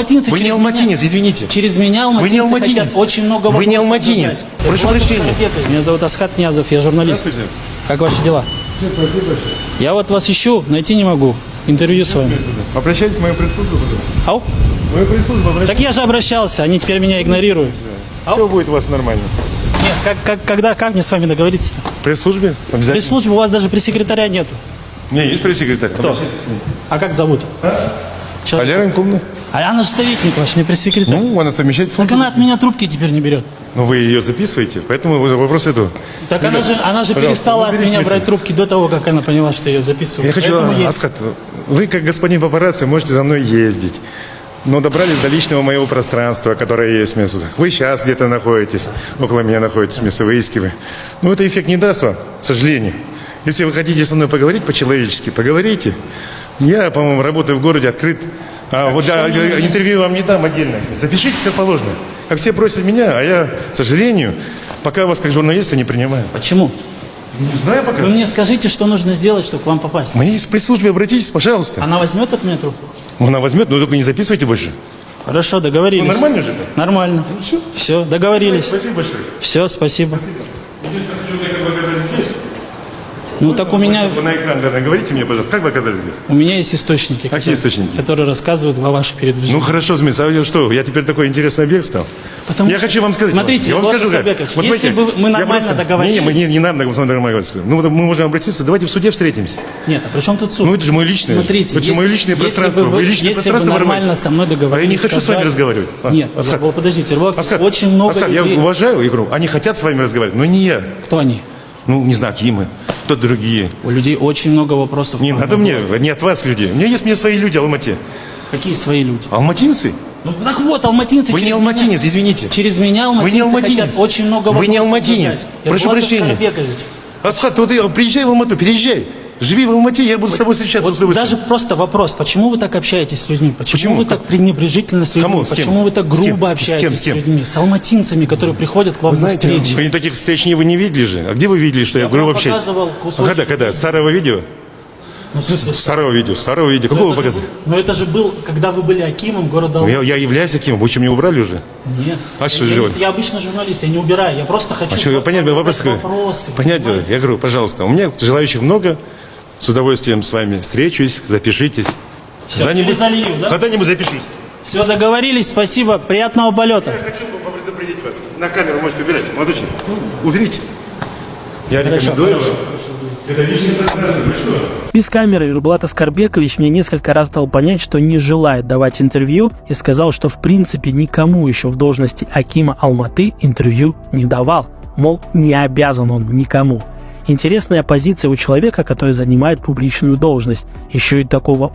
Алматинцы Вы не через алматинец, меня- извините. Через меня Вы не алматинцы алматинец. хотят очень много Вы не вопросов алматинец. задать. Прошу Эдуард прощения. Карабекович. Меня зовут Асхат Ниязов, я журналист. Здравствуйте. Как ваши дела? Спасибо. Я вот вас ищу, найти не могу. Интервью с вами. Обращайтесь в мою пресс-службу. Ау? В мою пресс-службу Так обращайтесь. я же обращался, они теперь меня игнорируют. Все будет у вас нормально. Нет, как мне с вами договориться-то? В пресс-службе? Обязательно. Пресс-службы у вас даже пресс-секретаря нету. У меня есть пресс-секретарь. Кто? А как зовут? Человек. Валерия Янковна. А она же советник ваш, не пресс-секретарь. Ну, она совмещает Так функции. она от меня трубки теперь не берет. Ну, вы ее записываете, поэтому вопрос это. Так она же пожалуйста, перестала от наберите меня смысл. брать трубки до того, как она поняла, что я ее записываю. Я хочу, Поэтому ей- Аскат, вы как господин папарацци можете за мной ездить. Но добрались до личного моего пространства, которое есть место. Вы сейчас где-то находитесь, около меня находитесь, место выискивая. Но это эффект не даст вам, к сожалению. Если вы хотите со мной поговорить по-человечески, поговорите. Я, по-моему, работаю в городе, открыт. Интервью вам не дам отдельно. Запишитесь как положено. Как все просят меня, а я, к сожалению, пока вас как журналиста не принимаю. Почему? Не знаю пока. Вы мне скажите, что нужно сделать, чтобы к вам попасть. В моей пресс-службе обратитесь, пожалуйста. Она возьмет от меня трубку? Она возьмет, но только не записывайте больше. Хорошо, договорились. Ну, нормально же это? Нормально. Все. Все, договорились. Спасибо большое. Все, спасибо. Единственное, почему как вы оказались здесь? Ну так у меня Вы на экран, наверное, говорите мне, пожалуйста, как вы оказались здесь? есть источники, Какие источники? которые рассказывают о ваших передвижениях. Ну хорошо, Смис, а что, я теперь такой интересный объект стал? Потому Я что- хочу вам сказать. Смотрите, я вам Эдуард скажу как. Карабекович, Вот если смотрите, бы мы я нормально договорились- Не надо нормально договариваться. Ну, мы можем обратиться, давайте в суде встретимся. Нет, а при чем тут суд? Ну, это же мое личное. Смотрите, это же мое личное если пространство. бы вы, личное если бы пространство нормально ворвались. со мной договорились, А я не хочу с вами сказали- разговаривать. Нет, Аскат, подождите, Эдуард, Аскат, очень много Аскат, людей. я уважаю игру. Они хотят с вами разговаривать, но не я. Кто они? Ну, не знаю, какие мы. Кто другие. У людей очень много вопросов. Не к вам. надо мне, не от вас люди. У меня есть свои люди в Алмате. Какие свои люди? Алматинцы? Ну так вот, алматинцы Вы не через алматинец, меня- извините. Через меня Вы не алматинцы алматинец. хотят очень много вопросов. Вы не алматинец. задать. Прошу Эдуард прощения. Карабекович, Асхат, вот приезжай в Алмату, переезжай. Живи в Алмате, я буду с тобой встречаться. вот с удовольствием. даже просто вопрос, почему вы так общаетесь с людьми? Почему вы так пренебрежительно с людьми? Кому? С кем? Почему вы так С кем? грубо С общаетесь кем? с людьми? С алматинцами, которые приходят к вам Вы на знаете, встречи. вы таких встреч вы не видели же. А где вы видели, что я, Я грубо вам общаюсь? показывал кусочек. Когда? Старого видео? Ну, в смысле, Старого видео. Какого вы показывали? Но это же был, когда вы были акимом города Ну, Алматы. я являюсь таким. Вы что, меня убрали уже? Нет. А что я, делать? я обычно журналист, я не убираю, я просто хочу Понятно, вопрос задать какой? вопросы. Понятно. понимаете? Я говорю, пожалуйста, у меня желающих много. С удовольствием с вами встречусь, запишитесь. Всё, Когда-нибудь- через залив, да? Когда-нибудь запишусь. Все, договорились, спасибо, приятного полета. Я хочу предупредить вас. На камеру можете убирать. Молодой человек, уберите. Я Хорошо, рекомендую хорошо. вам. Это личное пространство. Вы что? Без камеры Нурбулат Аскарбекович мне несколько раз дал понять, что не желает давать интервью и сказал, что в принципе никому еще в должности акима Алматы интервью не давал. Мол, не обязан он никому. Интересная позиция у человека, который занимает публичную должность, еще и такого